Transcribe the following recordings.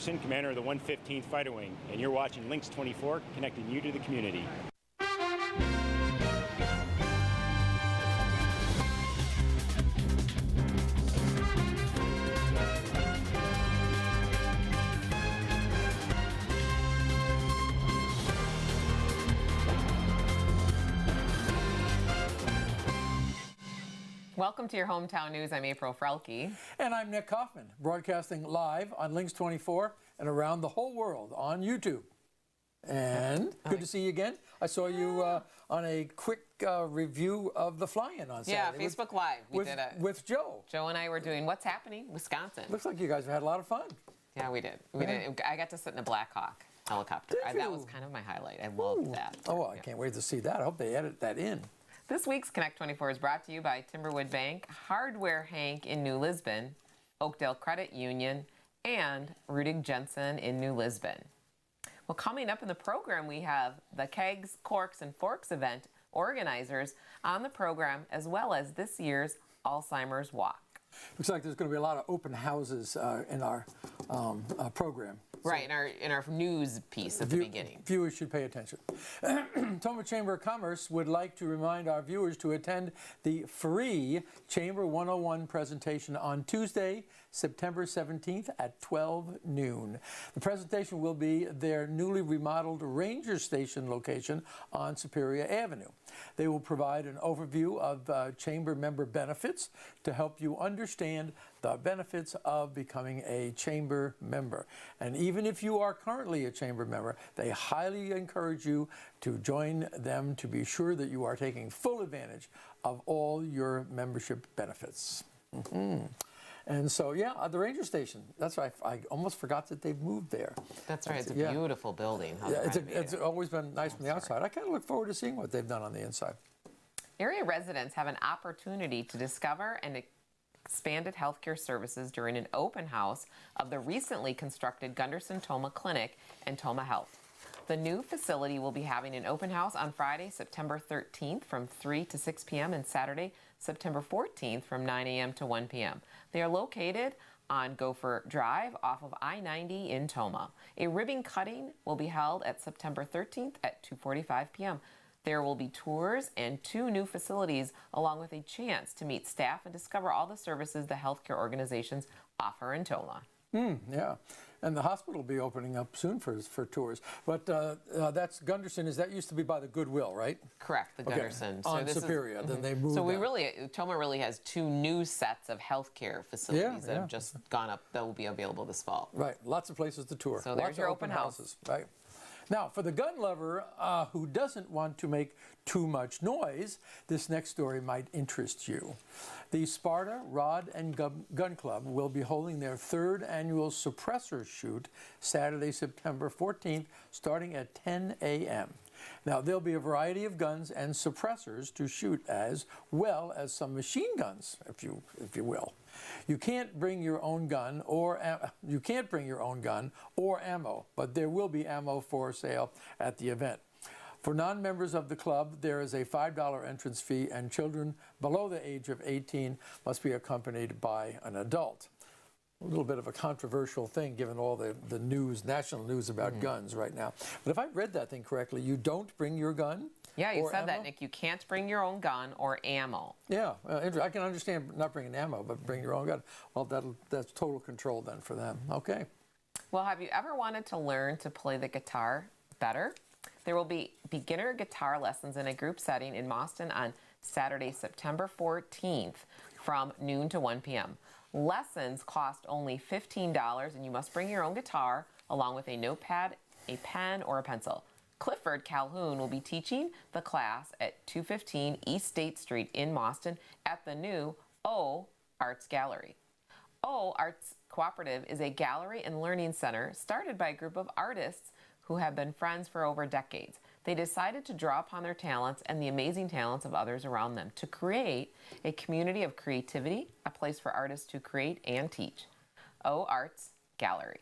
Anderson, commander of the 115th Fighter Wing, and you're watching LYNXX 24, connecting you to the community. Welcome to your hometown news. I'm April Frelke. And I'm Nick Kaufmann, broadcasting live on LYNXX 24 and around the whole world on YouTube. And good to see you again. I saw you on a quick review of the fly-in on Saturday. Yeah, Facebook Live. We did it. With Joe. Joe and I were doing What's Happening, Wisconsin. Looks like you guys have had a lot of fun. Yeah, we did. We did. I got to sit in a Black Hawk helicopter. That was kind of my highlight. I loved that. Oh, I can't wait to see that. I hope they edit that in. This week's Connect 24 is brought to you by Timberwood Bank, Hardware Hank in New Lisbon, Oakdale Credit Union, and Rudig Jensen in New Lisbon. Well, coming up in the program, we have the Kegs, Corks, and Forks event organizers on the program, as well as this year's Alzheimer's Walk. Looks like there's going to be a lot of open houses in our program. Right, in our news piece at the beginning. Viewers should pay attention. Tomah Chamber of Commerce would like to remind our viewers to attend the free Chamber 101 presentation on Tuesday, September 17th at 12 noon. The presentation will be their newly remodeled Ranger Station location on Superior Avenue. They will provide an overview of Chamber member benefits to help you understand the benefits of becoming a Chamber member. And even if you are currently a Chamber member, they highly encourage you to join them to be sure that you are taking full advantage of all your membership benefits. And so, yeah, the Ranger Station. That's right. I almost forgot that they've moved there. That's right. It's a beautiful building. It's always been nice from the outside. I kind of look forward to seeing what they've done on the inside. Area residents have an opportunity to discover and expanded healthcare services during an open house of the recently constructed Gunderson Tomah Clinic and Tomah Health. The new facility will be having an open house on Friday, September 13th from 3 to 6 p.m. and Saturday, September 14th from 9 a.m. to 1 p.m. They are located on Gopher Drive off of I-90 in Tomah. A ribbon cutting will be held at September 13th at 2:45 p.m. There will be tours and 2 new facilities, along with a chance to meet staff and discover all the services the healthcare organizations offer in Tomah. Yeah, and the hospital will be opening up soon for tours. But that's Gunderson. That used to be by the Goodwill, right? Correct, the Gunderson. So on Superior, then they moved. So Tomah really has 2 new sets of healthcare facilities that have just gone up. That will be available this fall. Right, lots of places to tour. So there's your open houses. Right. Now, for the gun lover who doesn't want to make too much noise, this next story might interest you. The Sparta Rod and Gun Club will be holding their 3rd annual suppressor shoot Saturday, September 14th, starting at 10 a.m. Now, there'll be a variety of guns and suppressors to shoot, as well as some machine guns, if you will. You can't bring your own gun or ammo, but there will be ammo for sale at the event. For non-members of the club, there is a $5 entrance fee, and children below the age of 18 must be accompanied by an adult. A little bit of a controversial thing, given all the news, national news about guns right now. But if I read that thing correctly, you don't bring your gun? Yeah, you said that, Nick. You can't bring your own gun or ammo. Yeah, I can understand not bringing ammo, but bring your own gun. Well, that's total control then for them. Okay. Well, have you ever wanted to learn to play the guitar better? There will be beginner guitar lessons in a group setting in Boston on Saturday, September 14th from noon to 1 p.m. Lessons cost only $15, and you must bring your own guitar along with a notepad, a pen, or a pencil. Clifford Calhoun will be teaching the class at 215 East State Street in Boston at the new O Arts Gallery. O Arts Cooperative is a gallery and learning center started by a group of artists who have been friends for over decades. They decided to draw upon their talents and the amazing talents of others around them to create a community of creativity, a place for artists to create and teach. O Arts Gallery.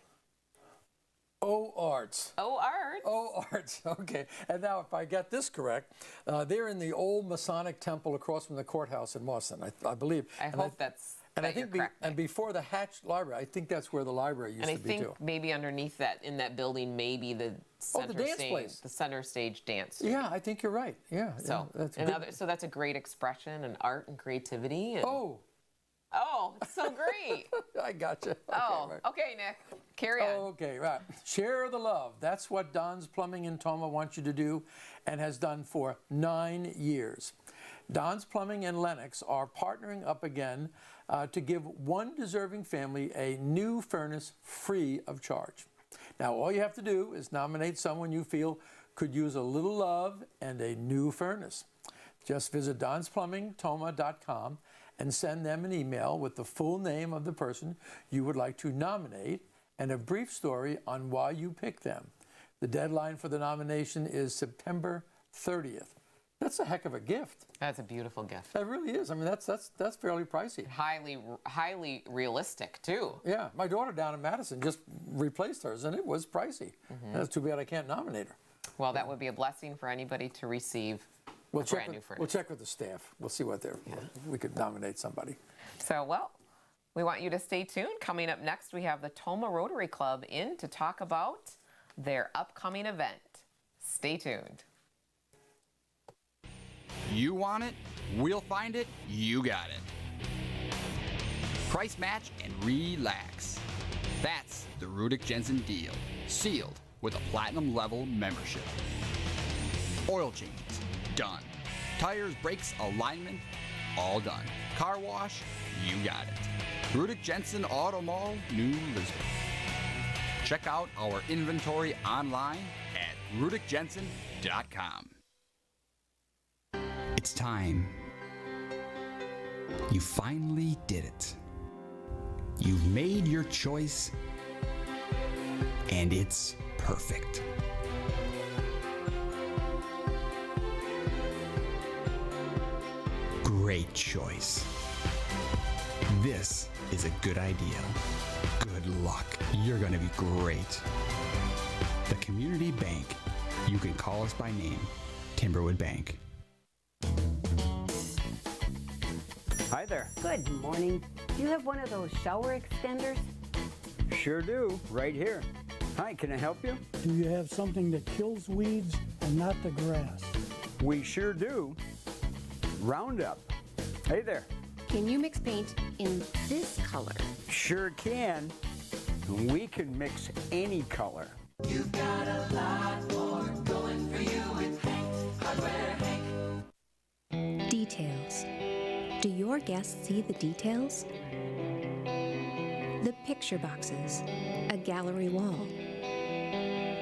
O Arts. O Arts. O Arts, okay. And now if I get this correct, they're in the old Masonic temple across from the courthouse in Boston, I believe. I hope that's And But I think you're correct, and Nick. before the Hatch Library, I think that's where the library used And I to be think too. maybe underneath that, in that building, maybe the center dance stage, place. the center stage dance. Yeah, I think you're right. Yeah. So, yeah, that's and good. so that's a great expression and art and creativity. And, Oh, it's so great. I gotcha. Okay, Nick, carry on. Okay, right. Share the love. That's what Don's Plumbing in Tomah wants you to do and has done for 9 years. Don's Plumbing and LYNXX are partnering up again to give one deserving family a new furnace free of charge. Now, all you have to do is nominate someone you feel could use a little love and a new furnace. Just visit donsplumbingtomah.com and send them an email with the full name of the person you would like to nominate and a brief story on why you picked them. The deadline for the nomination is September 30th. That's a heck of a gift. That's a beautiful gift. That really is. I mean, that's fairly pricey. Highly realistic too. Yeah, my daughter down in Madison just replaced hers, and it was pricey. That's too bad I can't nominate her. Well, that would be a blessing for anybody to receive We'll a check brand new with, furnace. we'll check with the staff. We'll see what they're. We could nominate somebody. So, well, we want you to stay tuned. Coming up next, we have the Tomah Rotary Club in to talk about their upcoming event. Stay tuned. You want it? We'll find it. You got it. Price match and relax. That's the Rudick Jensen deal. Sealed with a platinum level membership. Oil changes, done. Tires, brakes, alignment, all done. Car wash, you got it. Rudick Jensen Auto Mall, New Lisbon. Check out our inventory online at rudickjensen.com. It's time. You finally did it. You've made your choice, and it's perfect. Great choice. This is a good idea. Good luck. You're going to be great. The Community Bank. You can call us by name. Timberwood Bank. Hi there. Good morning. Do you have one of those shower extenders? Sure do, right here. Hi, can I help you? Do you have something that kills weeds and not the grass? We sure do. Roundup. Hey there. Can you mix paint in this color? Sure can. We can mix any color. You've got a lot more going for you with Hank Hardware Hank. Details. Do your guests see the details? The picture boxes, a gallery wall,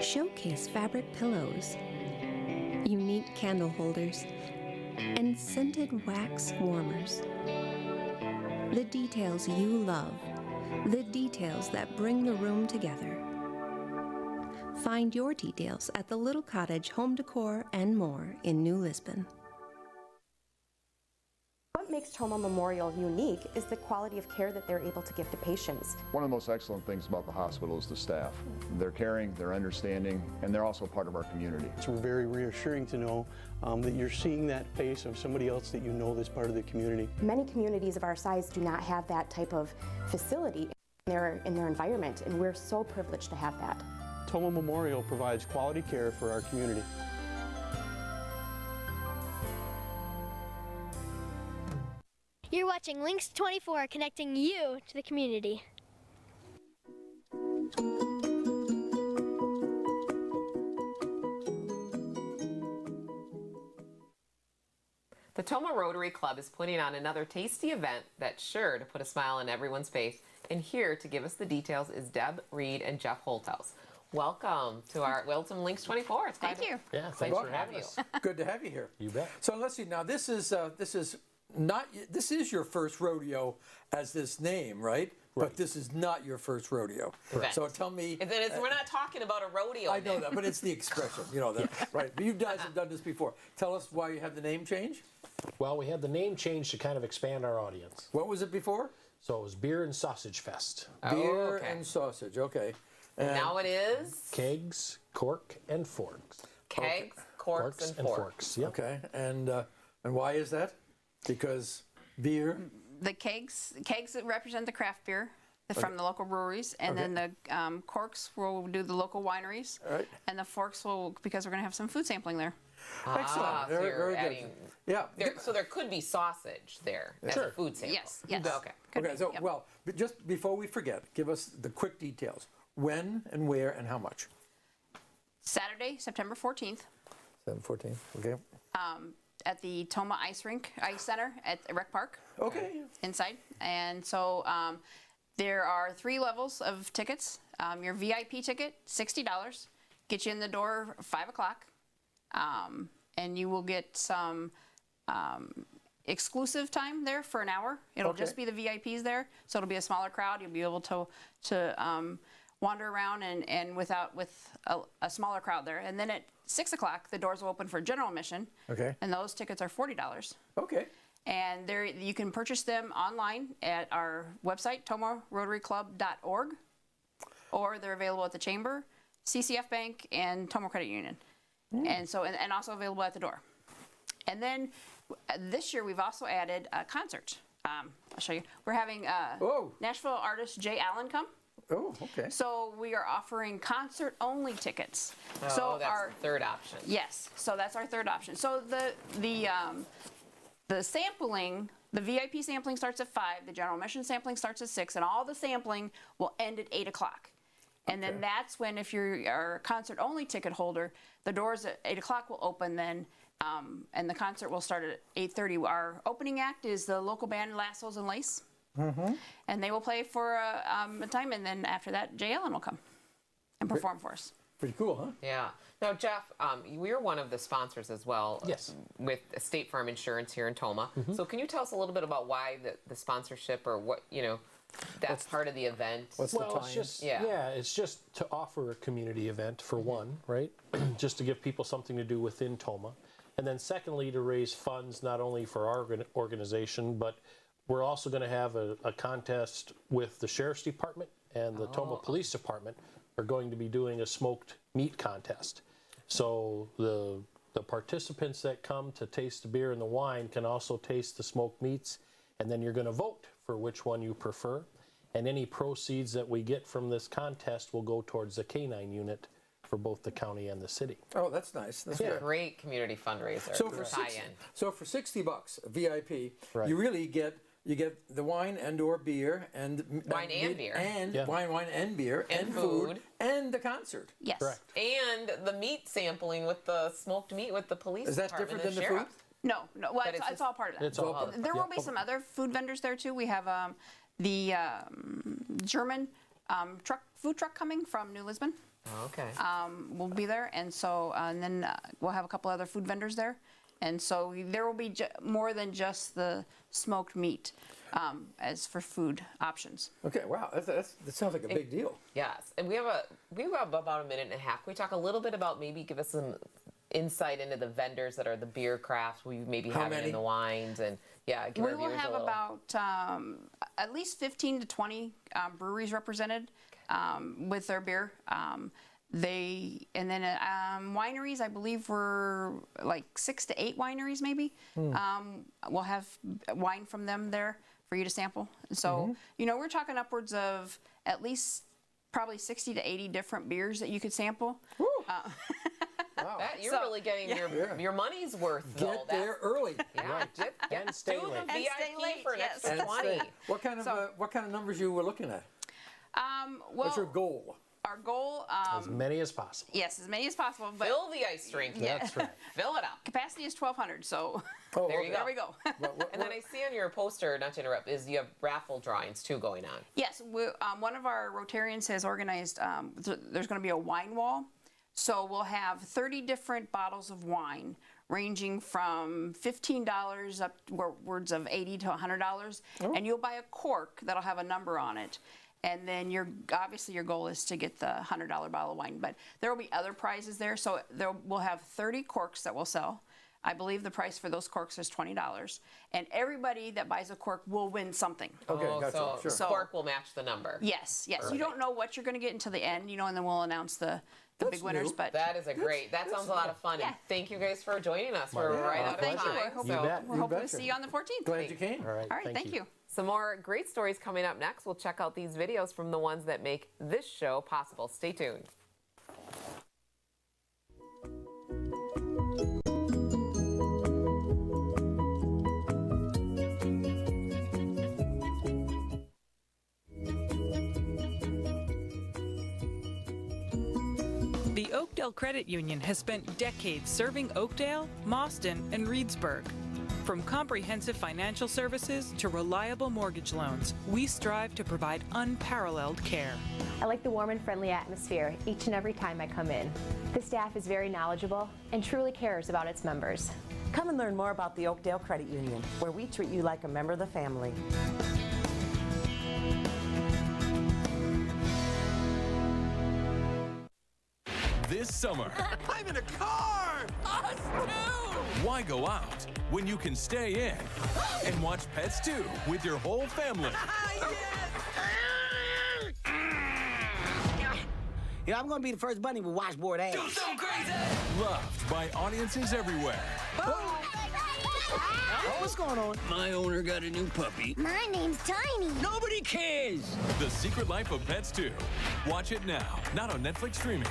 showcase fabric pillows, unique candle holders, and scented wax warmers. The details you love, the details that bring the room together. Find your details at the Little Cottage Home Decor and more in New Lisbon. What makes Tomah Memorial unique is the quality of care that they're able to give to patients. One of the most excellent things about the hospital is the staff. They're caring, they're understanding, and they're also part of our community. It's very reassuring to know that you're seeing that face of somebody else that you know that's part of the community. Many communities of our size do not have that type of facility in their environment, and we're so privileged to have that. Tomah Memorial provides quality care for our community. You're watching LYNXX 24, connecting you to the community. The Tomah Rotary Club is putting on another tasty event that's sure to put a smile on everyone's face. And here to give us the details is Deb Reed and Jeff Holthouse. Welcome to our LYNXX 24. It's Thank you. Yeah, thanks for having us. Good to have you here. You bet. So let's see. Now this is your first rodeo as this name, right? But this is not your first rodeo. Correct. So tell me. And then we're not talking about a rodeo. I know that, but it's the expression. You know that, right? But you guys have done this before. Tell us why you had the name change. Well, we had the name change to kind of expand our audience. What was it before? So it was Beer and Sausage Fest. Beer okay. and sausage. Okay. And now it is Kegs, Cork, and Forks. Kegs, Corks, and Forks. Yep. Okay. And why is that? Because beer. the kegs that represent the craft beer from the local breweries, and then the corks will do the local wineries, and the forks will, because we're going to have some food sampling there. Excellent. So Very, you're very adding, good. Yeah. So there could be sausage there as a food sample. Yes. Okay. Okay. So, well, but just before we forget, give us the quick details. When and where and how much? Saturday, September 14th. 7/14. Okay. At the Tomah Ice Center at Rec Park. Okay. Inside. And so there are 3 levels of tickets. Your VIP ticket, $60, get you in the door 5 o'clock. And you will get some exclusive time there for an hour. It'll just be the VIPs there, so it'll be a smaller crowd. You'll be able to wander around and with a smaller crowd there. And then at 6 o'clock, the doors will open for general admission. Okay. And those tickets are $40. Okay. And there you can purchase them online at our website, tomarotaryclub.org, or they're available at the Chamber, CCF Bank, and Tomah Credit Union. And so, and also available at the door. And then this year we've also added a concert. I'll show you. We're having Nashville artist Jay Allen come. Oh, okay. So we are offering concert-only tickets. Oh, so that's our third option. Yes, so that's our third option. So the sampling, the VIP sampling starts at 5, the general admission sampling starts at 6, and all the sampling will end at 8 o'clock. And then that's when, if you're a concert-only ticket holder, the doors at 8 o'clock will open then, and the concert will start at 8:30. Our opening act is the local band Lassos and Lace. And they will play for a time, and then after that, Jay Ellen will come and perform for us. Pretty cool, huh? Yeah. Now, Jeff, we're one of the sponsors as well. Yes. With State Farm Insurance here in Tomah. So can you tell us a little bit about why the sponsorship, or what, that's part of the event? It's just, it's just to offer a community event, for one, right? Just to give people something to do within Tomah. And then secondly, to raise funds not only for our organization, but we're also going to have a contest with the Sheriff's Department, and the Tomah Police Department are going to be doing a smoked meat contest. So the participants that come to taste the beer and the wine can also taste the smoked meats, and then you're going to vote for which one you prefer. And any proceeds that we get from this contest will go towards the K-9 unit for both the county and the city. Oh, that's nice. That's a great community fundraiser. So for $60 VIP, you really get the wine and/or beer and wine and beer and food and the concert. Yes. Correct. And the meat sampling with the smoked meat with the police Is that department different than the sheriff. food? No. Well, it's all part of that. It's all part of it. There will be some other food vendors there too. We have the German food truck coming from New Lisbon. Okay. We'll be there, and so and then we'll have a couple other food vendors there, and so there will be more than just the smoked meat as for food options. Okay, wow, that sounds like a big deal. Yes, and we have about a minute and a half. Can we talk a little bit about, maybe give us some insight into the vendors that are the beer crafts we maybe have in the wines, and give we our will viewers have a little. about at least 15 to 20 breweries represented with their beer. Wineries, I believe, were like 6 to 8 wineries maybe. We'll have wine from them there for you to sample. So, we're talking upwards of at least probably 60 to 80 different beers that you could sample. Wow. You're really getting your money's worth. Get there early. Yeah, and stay late. The VIP for an extra 20. What kind of numbers you were looking at? What's your goal? Our goal, as many as possible. Yes, as many as possible. But fill the ice rink. That's right. Fill it up. Capacity is 1,200, so there you go. There we go. And then I see on your poster, not to interrupt, is you have raffle drawings too going on. Yes, one of our Rotarians has organized. There's going to be a wine wall, so we'll have 30 different bottles of wine, ranging from $15 upwards of $80 to $100, and you'll buy a cork that'll have a number on it. And then obviously your goal is to get the $100 bottle of wine, but there will be other prizes there. So we'll have 30 corks that we'll sell. I believe the price for those corks is $20, and everybody that buys a cork will win something. Okay, gotcha. So cork will match the number. Yes. Perfect. You don't know what you're going to get until the end, and then we'll announce the big winners. New. But that is that sounds a lot of fun. Yeah. And thank you guys for joining us. We're right out of time. Thank you. We're hoping to see you on the 14th. Glad you came. All right. Thank you. Some more great stories coming up next. We'll check out these videos from the ones that make this show possible. Stay tuned. The Oakdale Credit Union has spent decades serving Oakdale, Mauston, and Reedsburg. From comprehensive financial services to reliable mortgage loans, we strive to provide unparalleled care. I like the warm and friendly atmosphere each and every time I come in. The staff is very knowledgeable and truly cares about its members. Come and learn more about the Oakdale Credit Union, where we treat you like a member of the family. This summer, I'm in a car! Us too! why go out when you can stay in and watch Pets 2 with your whole family? Yeah, I'm gonna be the first bunny with washboard ass. Do something crazy! Loved by audiences everywhere. What's going on? My owner got a new puppy. My name's Tiny. Nobody cares! The Secret Life of Pets 2. Watch it now, not on Netflix streaming.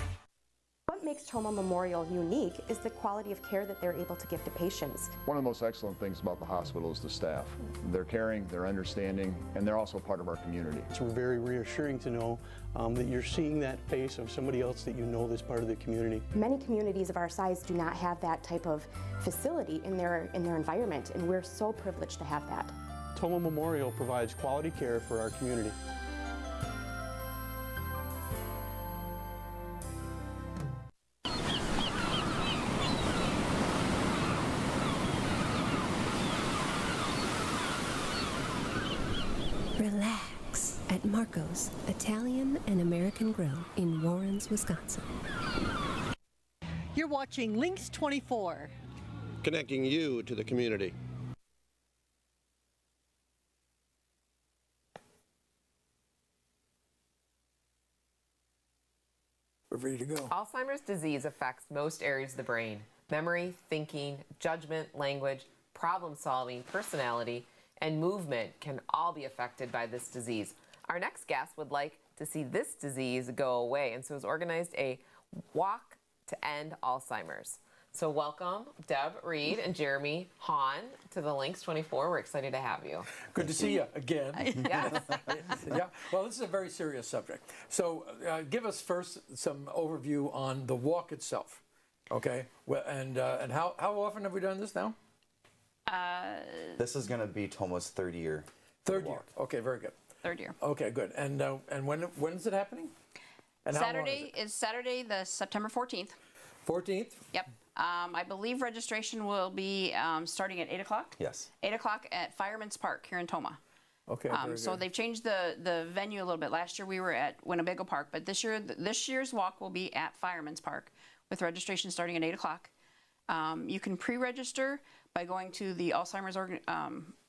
What makes Tomah Memorial unique is the quality of care that they're able to give to patients. One of the most excellent things about the hospital is the staff. They're caring, they're understanding, and they're also part of our community. It's very reassuring to know that you're seeing that face of somebody else that you know that's part of the community. Many communities of our size do not have that type of facility in their environment, and we're so privileged to have that. Tomah Memorial provides quality care for our community. Relax at Marco's Italian and American Grill in Warrens, Wisconsin. You're watching LYNXX 24. Connecting you to the community. We're ready to go. Alzheimer's disease affects most areas of the brain: memory, thinking, judgment, language, problem solving, personality, and movement can all be affected by this disease. Our next guest would like to see this disease go away, and so has organized a walk to end Alzheimer's. So welcome Deb Reed and Jeremy Hahn to the LYNXX 24. We're excited to have you. Good to see you again. Yes. Yeah. Well, this is a very serious subject. So give us first some overview on the walk itself. Okay. Well, and how often have we done this now? This is going to be Tomah's third year. Third year. Okay, very good. Third year. Okay, good. And when is it happening? And Saturday is Saturday, the September 14th. 14th? Yep. I believe registration will be starting at 8 o'clock. Yes. 8 o'clock at Fireman's Park here in Tomah. Okay. So they've changed the venue a little bit. Last year we were at Winnebago Park, but this year's walk will be at Fireman's Park with registration starting at 8 o'clock. You can pre-register by going to the Alzheimer's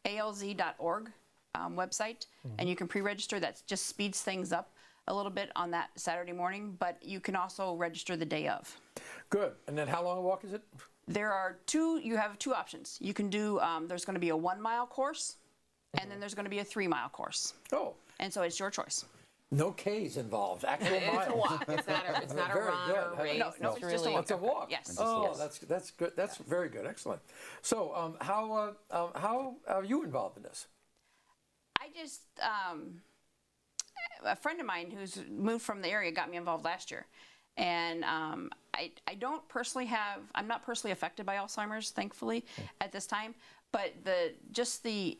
ALZ.org website, and you can pre-register. That just speeds things up a little bit on that Saturday morning, but you can also register the day of. Good. And then how long a walk is it? You have two options. You can do, there's going to be a 1 mile course, and then there's going to be a 3 mile course. Oh. And so it's your choice. No K's involved. Actual And it's a walk. It's not a run or a race. No, it's just a walk. It's a walk. Yes. Oh, yes. that's good. That's very good. Excellent. So, how are you involved in this? I just, a friend of mine who's moved from the area got me involved last year. And I don't personally I'm not personally affected by Alzheimer's, thankfully, at this time. But the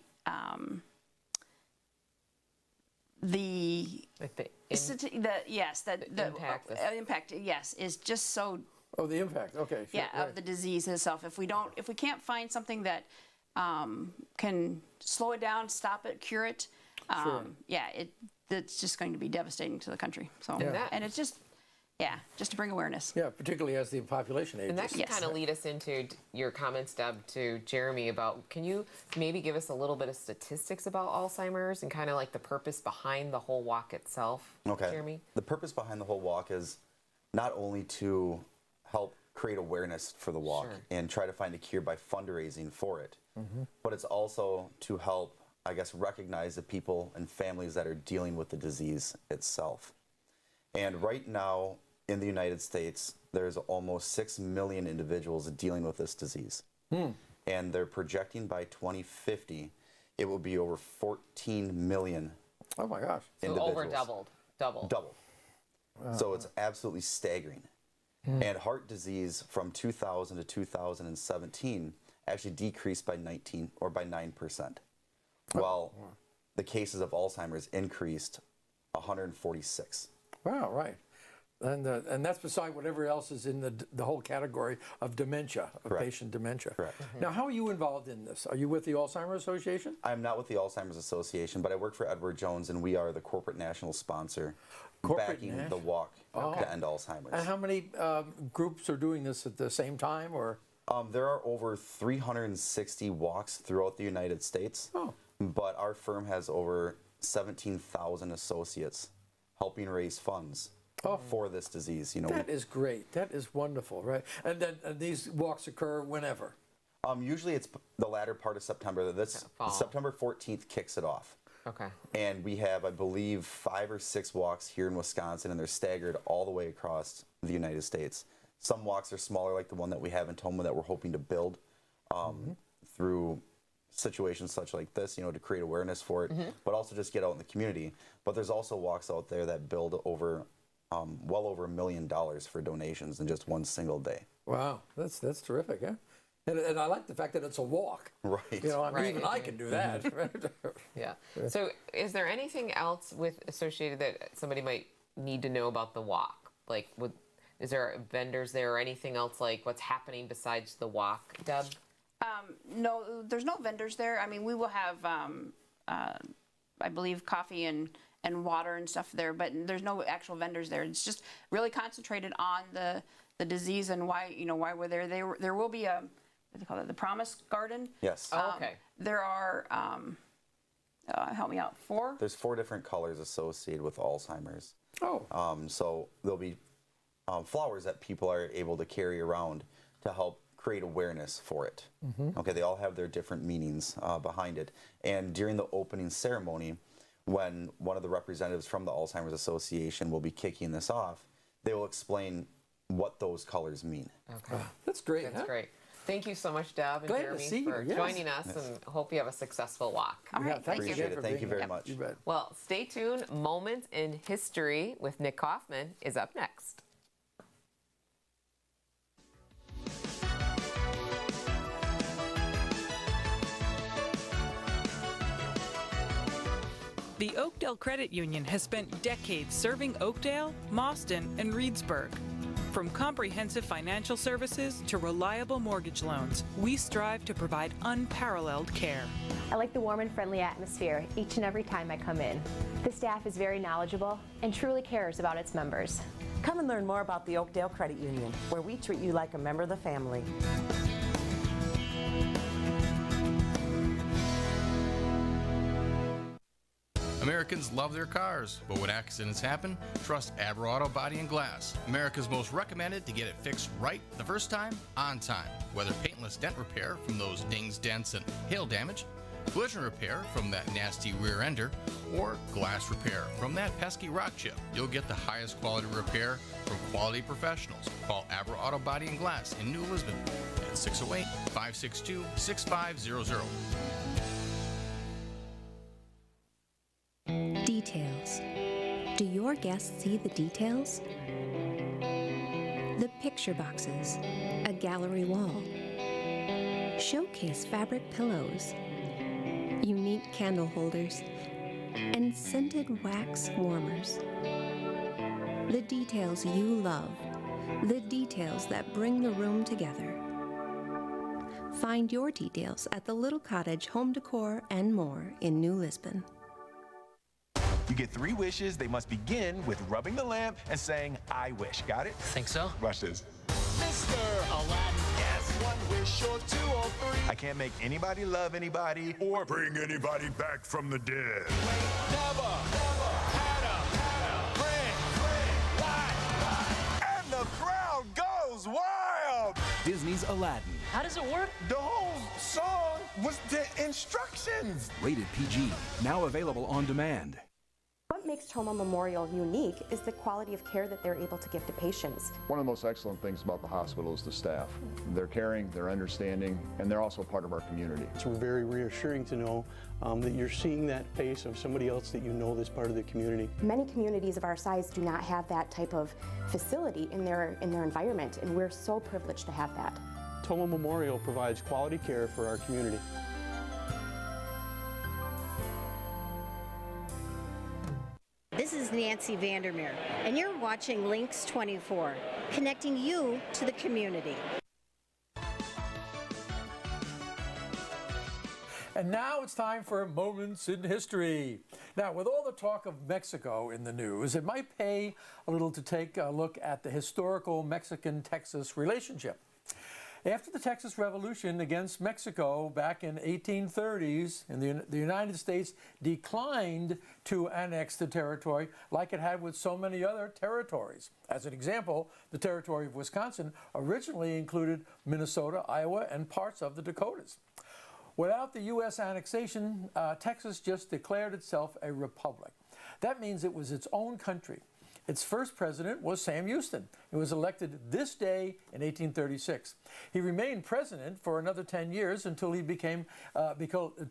impact, yes, is just so. Oh, the impact. Okay. Yeah, right. of the disease itself. If we can't find something that can slow it down, stop it, cure it, Sure. yeah, it's just going to be devastating to the country. So, Yeah. and it's just to bring awareness. Yeah, particularly as the population ages. And that can kind of lead us into your comments, Deb, to Jeremy about, can you maybe give us a little bit of statistics about Alzheimer's and kind of like the purpose behind the whole walk itself, Okay. Jeremy? The purpose behind the whole walk is not only to help create awareness for the walk Sure. and try to find a cure by fundraising for it, but it's also to help I guess, recognize the people and families that are dealing with the disease itself. And right now in the United States, there's almost 6 million individuals dealing with this disease. And they're projecting by 2050, it will be over 14 million. Oh my gosh. So over doubled. Double. Wow. So it's absolutely staggering. And heart disease from 2000 to 2017 actually decreased by 9%. While the cases of Alzheimer's increased 146. Wow, right. And that's beside whatever else is in the whole category of dementia, of patient dementia. Correct. Now, how are you involved in this? Are you with the Alzheimer's Association? I'm not with the Alzheimer's Association, but I work for Edward Jones, and we are the corporate national sponsor backing the walk to end Alzheimer's. And how many groups are doing this at the same time, or? There are over 360 walks throughout the United States, but our firm has over 17,000 associates helping raise funds for this disease. You know, that is great. That is wonderful, right? And then these walks occur whenever? Usually it's the latter part of September. September 14th kicks it off. Okay. And we have, I believe, 5 or 6 walks here in Wisconsin, and they're staggered all the way across the United States. Some walks are smaller, like the one that we have in Tomah that we're hoping to build through situations such like this, you know, to create awareness for it, but also just get out in the community. But there's also walks out there that build over, well over $1 million for donations in just one single day. Wow, that's terrific, yeah. And I like the fact that it's a walk. Right. You know, I mean, even I can do that. Yeah. So is there anything else associated that somebody might need to know about the walk? Like, is there vendors there or anything else like what's happening besides the walk, Deb? No, there's no vendors there. I mean, we will have, I believe, coffee and water and stuff there, but there's no actual vendors there. It's just really concentrated on the disease and why we're there. There will be a, what do they call it, the Promise Garden. Yes. Okay. There are, help me out, 4? There's 4 different colors associated with Alzheimer's. So there'll be flowers that people are able to carry around to help create awareness for it. Okay, they all have their different meanings behind it. And during the opening ceremony, when one of the representatives from the Alzheimer's Association will be kicking this off, they will explain what those colors mean. Okay. That's great. That's great. Thank you so much, Deb and Glad to Jeremy, see for you. joining us, and hope you have a successful walk. All right, thank you. Appreciate it. Thank you very much. You bet. Well, stay tuned. Moment in History with Nick Kaufmann is up next. The Oakdale Credit Union has spent decades serving Oakdale, Mauston, and Reedsburg. From comprehensive financial services to reliable mortgage loans, we strive to provide unparalleled care. I like the warm and friendly atmosphere each and every time I come in. The staff is very knowledgeable and truly cares about its members. Come and learn more about the Oakdale Credit Union, where we treat you like a member of the family. Americans love their cars, but when accidents happen, trust Abra Auto Body and Glass. America's most recommended to get it fixed right the first time, on time. Whether paintless dent repair from those dings, dents, and hail damage, collision repair from that nasty rear ender, or glass repair from that pesky rock chip, you'll get the highest quality repair from quality professionals. Call Abra Auto Body and Glass in New Lisbon at 608-562-6500. Details. Do your guests see the details? The picture boxes, a gallery wall, showcase fabric pillows, unique candle holders, and scented wax warmers. The details you love, the details that bring the room together. Find your details at the Little Cottage Home Decor and more in New Lisbon. You get 3 wishes. They must begin with rubbing the lamp and saying, I wish. Got it? Think so? Watch this. Mr. Aladdin, yes, 1 wish or 2 or 3. I can't make anybody love anybody or bring anybody back from the dead. Never had a friend like. And the crowd goes wild. Disney's Aladdin, How does it work? The whole song was the instructions. Rated PG. Now available on demand. What makes Tomah Memorial unique is the quality of care that they're able to give to patients. One of the most excellent things about the hospital is the staff. They're caring, they're understanding, and they're also part of our community. It's very reassuring to know that you're seeing that face of somebody else that you know that's part of the community. Many communities of our size do not have that type of facility in their environment, and we're so privileged to have that. Tomah Memorial provides quality care for our community. This is Nancy Vandermeer, and you're watching LYNXX 24, connecting you to the community. And now it's time for Moments in History. Now, with all the talk of Mexico in the news, it might pay a little to take a look at the historical Mexican-Texas relationship. After the Texas Revolution against Mexico back in 1830s, and the United States declined to annex the territory like it had with so many other territories. As an example, the territory of Wisconsin originally included Minnesota, Iowa, and parts of the Dakotas. Without the U.S. annexation, Texas just declared itself a republic. That means it was its own country. Its first president was Sam Houston. He was elected this day in 1836. He remained president for another 10 years until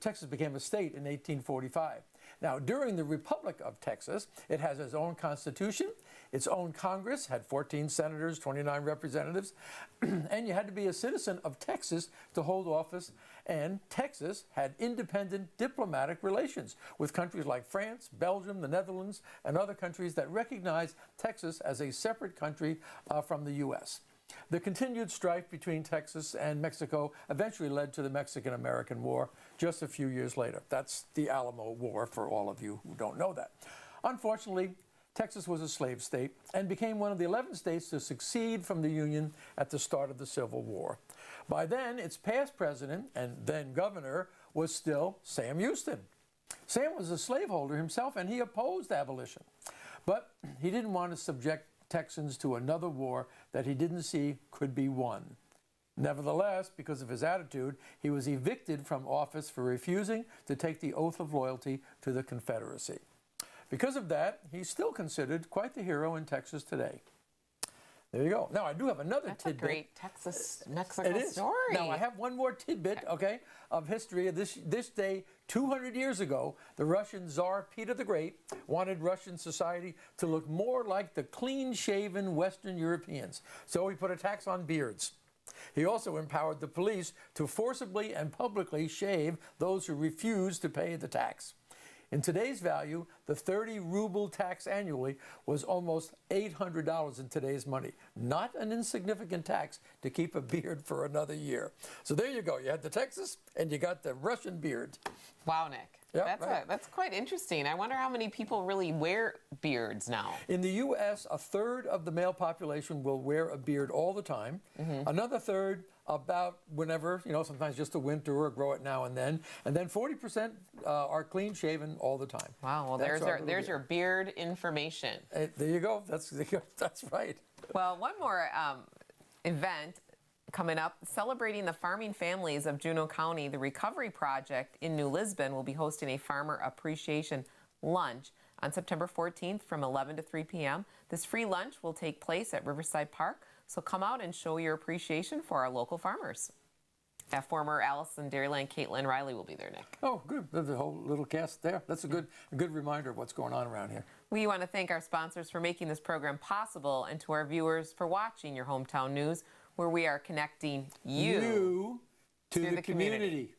Texas became a state in 1845. Now, during the Republic of Texas, it has its own constitution, its own Congress, had 14 senators, 29 representatives, and you had to be a citizen of Texas to hold office, and Texas had independent diplomatic relations with countries like France, Belgium, the Netherlands, and other countries that recognized Texas as a separate country from the U.S. The continued strife between Texas and Mexico eventually led to the Mexican-American War just a few years later. That's the Alamo War for all of you who don't know that. Unfortunately, Texas was a slave state and became one of the 11 states to secede from the Union at the start of the Civil War. By then, its past president and then governor was still Sam Houston. Sam was a slaveholder himself, and he opposed abolition. But he didn't want to subject Texans to another war that he didn't see could be won. Nevertheless, because of his attitude, he was evicted from office for refusing to take the oath of loyalty to the Confederacy. Because of that, he's still considered quite the hero in Texas today. There you go. Now, I do have another tidbit. That's a great Texas-Mexico story. Now, I have one more tidbit, okay, of history. This day, 200 years ago, the Russian Tsar Peter the Great wanted Russian society to look more like the clean-shaven Western Europeans. So he put a tax on beards. He also empowered the police to forcibly and publicly shave those who refused to pay the tax. In today's value, the 30-ruble tax annually was almost $800 in today's money. Not an insignificant tax to keep a beard for another year. So there you go. You had the Texas, and you got the Russian beard. Wow, Nick. Yep, That's quite interesting. I wonder how many people really wear beards now. In the U.S., a third of the male population will wear a beard all the time. Another third about whenever, sometimes just a winter or grow it now and then. And then 40% are clean shaven all the time. Wow, well, there's your beard information. There you go. That's right. Well, one more event coming up, celebrating the farming families of Juneau County. The Recovery Project in New Lisbon will be hosting a Farmer Appreciation Lunch on September 14th from 11 to 3 p.m. This free lunch will take place at Riverside Park, so come out and show your appreciation for our local farmers. Former Allison Dairyland Caitlin Riley will be there, Nick. Oh, good. There's a whole little cast there. That's a good reminder of what's going on around here. We want to thank our sponsors for making this program possible, and to our viewers for watching your hometown news, where we are connecting you to the community.